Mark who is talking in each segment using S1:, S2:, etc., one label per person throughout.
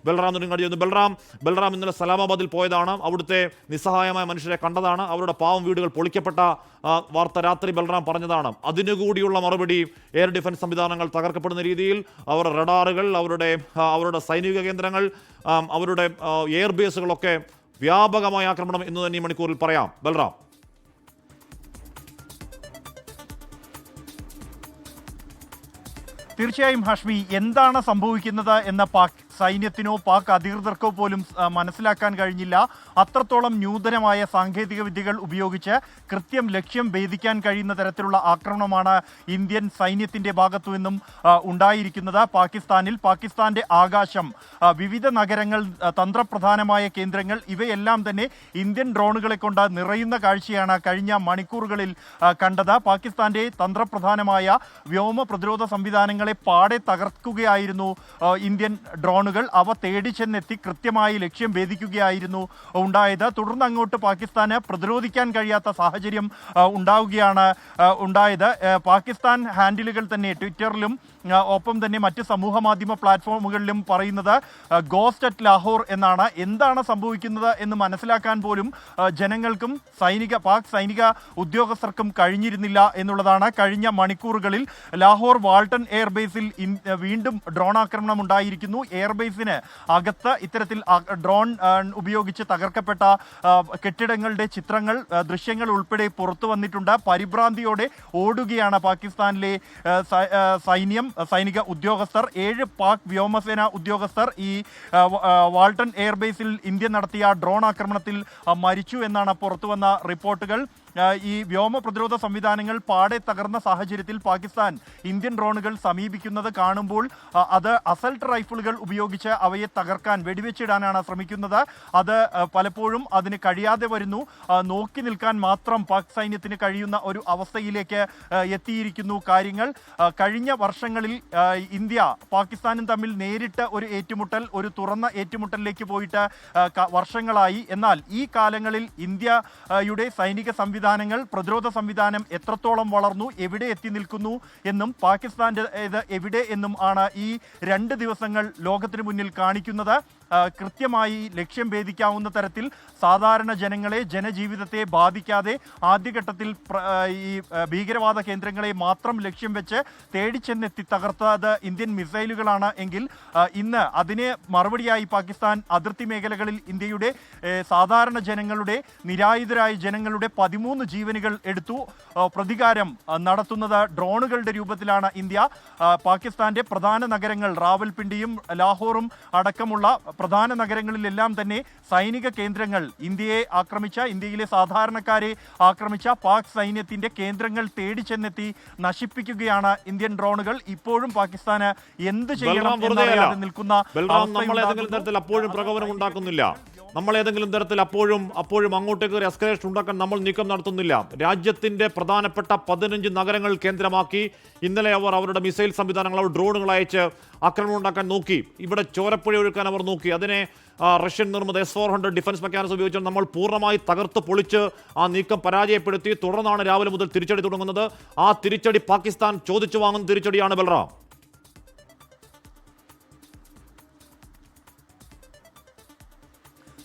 S1: ബൽറാം നെടുങ്ങാടി ചെയ്യുന്നു. ബൽറാം ഇന്നലെ സലാമാബാദിൽ പോയതാണ്. അവിടുത്തെ നിസ്സഹായമായ മനുഷ്യരെ കണ്ടതാണ്. അവരുടെ പാവം വീടുകൾ പൊളിക്കപ്പെട്ട വാർത്ത രാത്രി ബൽറാം പറഞ്ഞതാണ്. അതിനുകൂടിയുള്ള മറുപടി എയർ ഡിഫൻസ് സംവിധാനങ്ങൾ തകർക്കപ്പെടുന്ന രീതിയിൽ അവരുടെ റഡാറുകൾ, അവരുടെ സൈനിക കേന്ദ്രങ്ങൾ, അവരുടെ എയർ ബേസുകളൊക്കെ വ്യാപകമായ ആക്രമണം എന്ന് തന്നെ ഈ മണിക്കൂറിൽ പറയാം. ബൽറാം.
S2: തീർച്ചയായും ഹാഷ്മി, എന്താണ് സംഭവിക്കുന്നത് എന്ന പാക് സൈന്യത്തിനോ പാക് അധികൃതർക്കോ പോലും മനസ്സിലാക്കാൻ കഴിഞ്ഞില്ല. അത്രത്തോളം നൂതനമായ സാങ്കേതിക വിദ്യകൾ ഉപയോഗിച്ച് കൃത്യം ലക്ഷ്യം ഭേദിക്കാൻ കഴിയുന്ന തരത്തിലുള്ള ആക്രമണമാണ് ഇന്ത്യൻ സൈന്യത്തിന്റെ ഭാഗത്തു നിന്നും ഉണ്ടായിരിക്കുന്നത്. പാകിസ്ഥാന്റെ ആകാശം, വിവിധ നഗരങ്ങൾ, തന്ത്രപ്രധാനമായ കേന്ദ്രങ്ങൾ, ഇവയെല്ലാം തന്നെ ഇന്ത്യൻ ഡ്രോണുകളെ കൊണ്ട് നിറയുന്ന കാഴ്ചയാണ് കഴിഞ്ഞ മണിക്കൂറുകളിൽ കണ്ടത്. പാകിസ്ഥാന്റെ തന്ത്രപ്രധാനമായ വ്യോമ പ്രതിരോധ സംവിധാനങ്ങളെ പാടെ തകർക്കുകയായിരുന്നു ഇന്ത്യൻ ഡ്രോണുകൾ. അവ തേടി ചെന്നെത്തി കൃത്യമായി ലക്ഷ്യം ഭേദിക്കുകയായിരുന്നു ഉണ്ടായത്. തുടർന്ന് അങ്ങോട്ട് പാകിസ്ഥാന് പ്രതിരോധിക്കാൻ കഴിയാത്ത സാഹചര്യം ഉണ്ടായത്. പാകിസ്ഥാൻ ഹാൻഡിലുകൾ തന്നെ ട്വിറ്ററിലും ഒപ്പം തന്നെ മറ്റ് സമൂഹ മാധ്യമ പ്ലാറ്റ്ഫോമുകളിലും പറയുന്നത് ഗോസ്റ്റ് അറ്റ് ലാഹോർ എന്നാണ്. എന്താണ് സംഭവിക്കുന്നത് എന്ന് മനസ്സിലാക്കാൻ പോലും ജനങ്ങൾക്കും പാക് സൈനിക ഉദ്യോഗസ്ഥർക്കും കഴിഞ്ഞിരുന്നില്ല എന്നുള്ളതാണ്. കഴിഞ്ഞ മണിക്കൂറുകളിൽ ലാഹോർ വാൾട്ടൺ എയർബേസിൽ വീണ്ടും ഡ്രോൺ ആക്രമണം ഉണ്ടായിരിക്കുന്നു. എയർബേസിന് അകത്ത് ഇത്തരത്തിൽ ഡ്രോൺ ഉപയോഗിച്ച് തകർക്കപ്പെട്ട കെട്ടിടങ്ങളുടെ ചിത്രങ്ങൾ, ദൃശ്യങ്ങൾ ഉൾപ്പെടെ പുറത്തു വന്നിട്ടുണ്ട്. പരിഭ്രാന്തിയോടെ ഓടുകയാണ് പാകിസ്ഥാനിലെ സൈനിക ഉദ്യോഗസ്ഥർ. 7 പാക് വ്യോമസേന ഉദ്യോഗസ്ഥർ ഈ വാൾട്ടൺ എയർബേസിൽ ഇന്ത്യ നടത്തിയ ഡ്രോൺ ആക്രമണത്തിൽ മരിച്ചു എന്നാണ് പുറത്തുവന്ന റിപ്പോർട്ടുകൾ. ഈ വ്യോമ പ്രതിരോധ സംവിധാനങ്ങൾ പാടെ തകർന്ന സാഹചര്യത്തിൽ പാകിസ്ഥാൻ ഇന്ത്യൻ ഡ്രോണുകൾ സമീപിക്കുന്നത് കാണുമ്പോൾ അത് അസൾട്ട് റൈഫിളുകൾ ഉപയോഗിച്ച് അവയെ തകർക്കാൻ, വെടിവെച്ചിടാനാണ് ശ്രമിക്കുന്നത്. അത് പലപ്പോഴും അതിന് കഴിയാതെ വരുന്നു. നോക്കി നിൽക്കാൻ മാത്രം പാക് സൈന്യത്തിന് കഴിയുന്ന ഒരു അവസ്ഥയിലേക്ക് എത്തിയിരിക്കുന്നു കാര്യങ്ങൾ. കഴിഞ്ഞ വർഷങ്ങളിൽ ഇന്ത്യ പാകിസ്ഥാനും തമ്മിൽ നേരിട്ട് ഒരു ഏറ്റുമുട്ടൽ, ഒരു തുറന്ന ഏറ്റുമുട്ടലിലേക്ക് പോയിട്ട് വർഷങ്ങളായി. എന്നാൽ ഈ കാലങ്ങളിൽ ഇന്ത്യയുടെ സൈനിക സംവിധാനങ്ങൾ, പ്രതിരോധ സംവിധാനം എത്രത്തോളം വളർന്നു, എവിടെ എത്തി നിൽക്കുന്നു എന്നും പാകിസ്ഥാന്റെ എവിടെ എന്നും ആണ് ഈ 2 ദിവസങ്ങൾ ലോകത്തിന് മുന്നിൽ കാണിക്കുന്നത്. കൃത്യമായി ലക്ഷ്യം ഭേദിക്കാവുന്ന തരത്തിൽ സാധാരണ ജനങ്ങളെ, ജനജീവിതത്തെ ബാധിക്കാതെ ആദ്യഘട്ടത്തിൽ ഈ ഭീകരവാദ കേന്ദ്രങ്ങളെ മാത്രം ലക്ഷ്യം വെച്ച് തേടിച്ചെന്നെത്തി തകർത്തത് ഇന്ത്യൻ മിസൈലുകളാണ് എങ്കിൽ ഇന്ന് അതിന് മറുപടിയായി പാകിസ്ഥാൻ അതിർത്തി മേഖലകളിൽ ഇന്ത്യയുടെ സാധാരണ ജനങ്ങളുടെ, നിരായുധരായ ജനങ്ങളുടെ 13 ജീവനുകൾ എടുത്തു. പ്രതികാരം നടത്തുന്നത് ഡ്രോണുകളുടെ രൂപത്തിലാണ് ഇന്ത്യ. പാകിസ്ഥാന്റെ പ്രധാന നഗരങ്ങൾ റാവൽപിണ്ടിയും ലാഹോറും അടക്കമുള്ള പ്രധാന നഗരങ്ങളിലെല്ലാം തന്നെ സൈനിക കേന്ദ്രങ്ങൾ, ഇന്ത്യയിലെ സാധാരണക്കാരെ ആക്രമിച്ച പാക് സൈന്യത്തിന്റെ കേന്ദ്രങ്ങൾ തേടി ചെന്നെത്തി നശിപ്പിക്കുകയാണ് ഇന്ത്യൻ ഡ്രോണുകൾ. ഇപ്പോഴും പാകിസ്ഥാന് എന്ത് ചെയ്യണം എന്നറിയാതെ നിൽക്കുന്ന
S1: നമ്മൾ ഏതെങ്കിലും തരത്തിൽ അപ്പോഴും അങ്ങോട്ടേക്ക് ഒരു എസ്കലേഷൻ ഉണ്ടാക്കാൻ നമ്മൾ നീക്കം നടത്തുന്നില്ല. രാജ്യത്തിന്റെ പ്രധാനപ്പെട്ട 15 നഗരങ്ങൾ കേന്ദ്രമാക്കി ഇന്നലെ അവരുടെ മിസൈൽ സംവിധാനങ്ങൾ, ഡ്രോണുകൾ അയച്ച് ആക്രമണം ഉണ്ടാക്കാൻ നോക്കി. ഇവിടെ ചോരപ്പുഴ ഒഴുക്കാൻ അവർ നോക്കി. അതിനെ റഷ്യൻ നിർമ്മിത S-400 ഡിഫൻസ് മെക്കാനിസം ഉപയോഗിച്ച് നമ്മൾ പൂർണ്ണമായി തകർത്ത് പൊളിച്ച് ആ നീക്കം പരാജയപ്പെടുത്തി. തുടർന്നാണ് രാവിലെ മുതൽ തിരിച്ചടി തുടങ്ങുന്നത്. ആ തിരിച്ചടി പാകിസ്ഥാൻ ചോദിച്ചു വാങ്ങുന്ന തിരിച്ചടിയാണ്. ബൽറാം.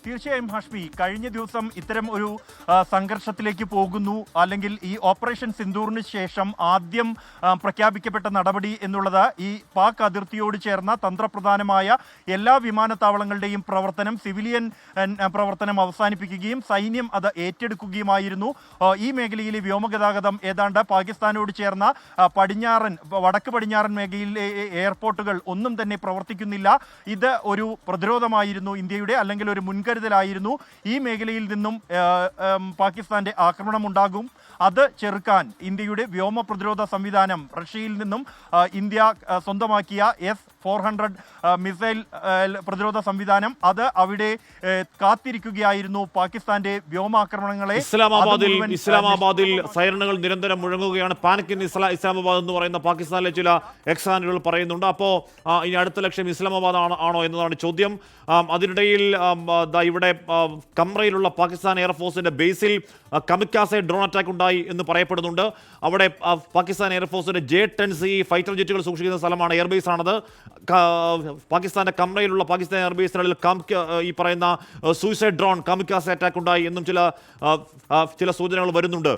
S2: തീർച്ചയായും ഹാഷ്മി, കഴിഞ്ഞ ദിവസം ഇത്തരം ഒരു സംഘർഷത്തിലേക്ക് പോകുന്നു, അല്ലെങ്കിൽ ഈ ഓപ്പറേഷൻ സിന്ദൂറിന് ശേഷം ആദ്യം പ്രഖ്യാപിക്കപ്പെട്ട നടപടി എന്നുള്ളത് ഈ പാക് അതിർത്തിയോട് ചേർന്ന തന്ത്രപ്രധാനമായ എല്ലാ വിമാനത്താവളങ്ങളുടെയും പ്രവർത്തനം, സിവിലിയൻ പ്രവർത്തനം അവസാനിപ്പിക്കുകയും സൈന്യം അത് ഏറ്റെടുക്കുകയുമായിരുന്നു. ഈ മേഖലയിലെ വ്യോമഗതാഗതം ഏതാണ്ട് പാകിസ്ഥാനോട് ചേർന്ന വടക്ക് പടിഞ്ഞാറൻ മേഖലയിലെ എയർപോർട്ടുകൾ ഒന്നും തന്നെ പ്രവർത്തിക്കുന്നില്ല. ഇത് ഒരു പ്രതിരോധമായിരുന്നു ഇന്ത്യയുടെ, അല്ലെങ്കിൽ ഒരു മുൻകരുതലായിരുന്നു. ഈ മേഖലയിൽ നിന്നും പാകിസ്ഥാന്റെ ആക്രമണം ഉണ്ടാകും. അത് ചെറുക്കാൻ ഇന്ത്യയുടെ വ്യോമ പ്രതിരോധ സംവിധാനം, റഷ്യയിൽ നിന്നും ഇന്ത്യ സ്വന്തമാക്കിയ S-400 മിസൈൽ പ്രതിരോധ സംവിധാനം, അത് അവിടെ കാത്തിരിക്കുകയായിരുന്നു പാകിസ്ഥാന്റെ വ്യോമാക്രമണങ്ങളെ.
S1: ഇസ്ലാമാബാദിൽ സൈറണുകൾ നിരന്തരം മുഴങ്ങുകയാണ്. പാനിക് ഇൻ ഇസ്ലാമാബാദ് എന്ന് പറയുന്ന പാകിസ്ഥാനിലെ ചില എക്സാനുകൾ പറയുന്നുണ്ട്. അപ്പോൾ ഇനി അടുത്ത ലക്ഷ്യം ഇസ്ലാമാബാദ് ആണോ എന്നതാണ് ചോദ്യം. അതിനിടയിൽ ഇവിടെ കമ്രയിലുള്ള പാകിസ്ഥാൻ എയർഫോഴ്സിന്റെ ബേസിൽ കമിക്കാസെ ഡ്രോൺ അറ്റാക്ക് ഉണ്ടായി എന്ന് പറയപ്പെടുന്നുണ്ട്. അവിടെ പാകിസ്ഥാൻ എയർഫോഴ്സിന്റെ J-10C ഫൈറ്റർ ജെറ്റുകൾ സൂക്ഷിക്കുന്ന സ്ഥലമാണ്, എയർബേസ് ആണത്. പാകിസ്ഥാന്റെ കമ്രയിലുള്ള പാകിസ്ഥാൻ എയർബേസിനുള്ളിൽ ഈ പറയുന്ന സൂയിസൈഡ് ഡ്രോൺ കാമിക്കാസെ അറ്റാക്ക് ഉണ്ടായി എന്നും ചില സൂചനകൾ വരുന്നുണ്ട്.